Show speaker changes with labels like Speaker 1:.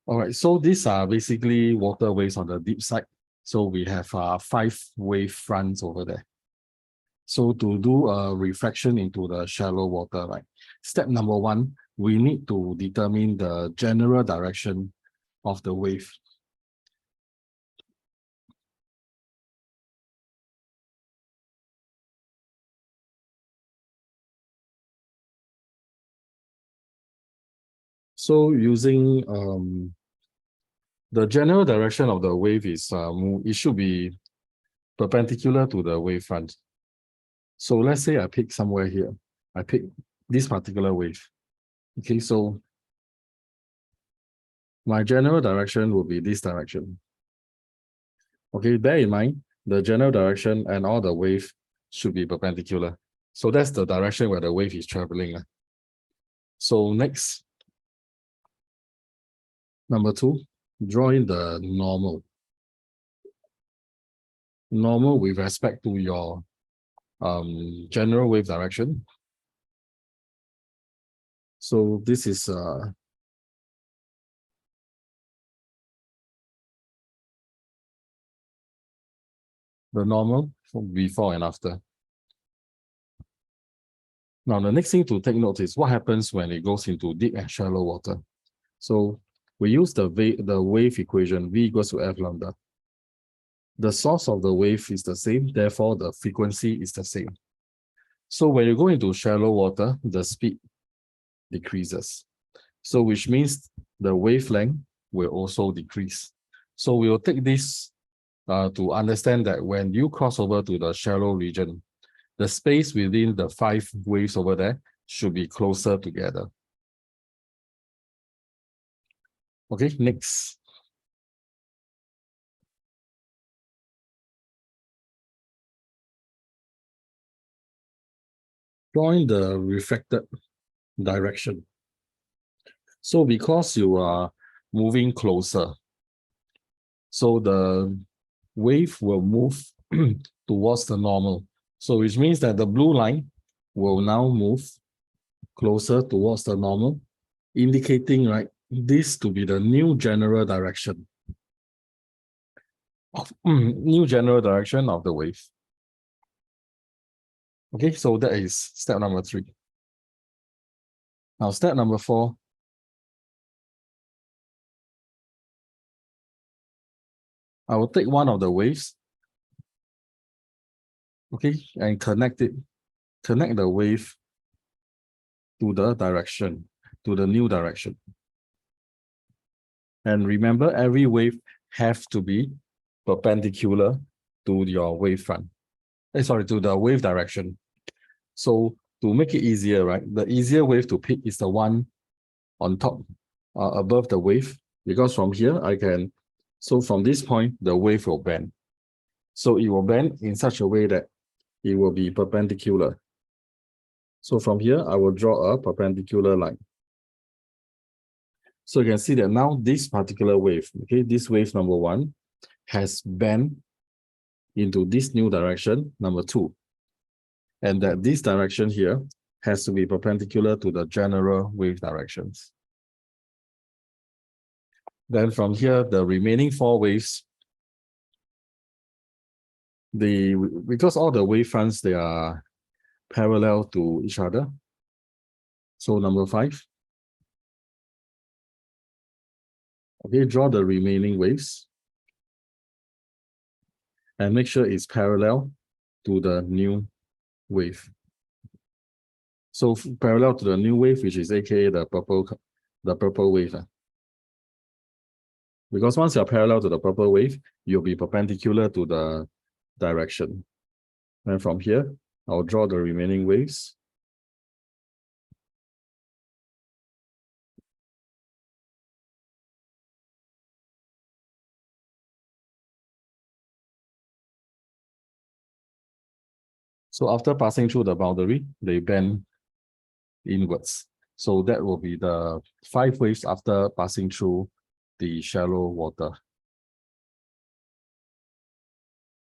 Speaker 1: All right, so these are basically water waves on the deep side. So we have 5 wave fronts over there. So to do a refraction into the shallow water, right? Step number 1, we need to determine the general direction of the wave. So using the general direction of the wave is it should be perpendicular to the wavefront. So let's say I pick somewhere here. I pick this particular wave. Okay, so my general direction will be this direction. Okay, bear in mind, the general direction and all the wave should be perpendicular. So that's the direction where the wave is traveling. So next, number 2, draw in the normal. Normal with respect to your general wave direction. So this is the normal before and after. Now, the next thing to take note is what happens when it goes into deep and shallow water. So we use the wave equation, V equals to F lambda. The source of the wave is the same, therefore the frequency is the same. So when you go into shallow water, the speed decreases. So which means the wavelength will also decrease. So we will take this to understand that when you cross over to the shallow region, the space within the 5 waves over there should be closer together. Okay, next. Drawing the refracted direction. So because you are moving closer, so the wave will move towards the normal. So which means that the blue line will now move closer towards the normal, indicating, right, this to be the new general direction of the wave. Okay, so that is step number 3. Now, step number 4. I will take one of the waves, okay, and connect the wave to the direction, to the new direction. And remember, every wave has to be perpendicular to your wavefront. To the wave direction. So to make it easier, right, the easier wave to pick is the one on top, above the wave, because from here so from this point, the wave will bend. So it will bend in such a way that it will be perpendicular. So from here, I will draw a perpendicular line. So you can see that now this particular wave, okay, this wave number 1 has bent into this new direction, number 2. And that this direction here has to be perpendicular to the general wave directions. Then from here, the remaining 4 waves, because all the wavefronts, they are parallel to each other. So number 5. Okay, draw the remaining waves and make sure it's parallel to the new wave. So parallel to the new wave, which is aka the purple wave. Because once you're parallel to the purple wave, you'll be perpendicular to the direction. And from here, I'll draw the remaining waves. So after passing through the boundary, they bend inwards. So that will be the 5 waves after passing through the shallow water.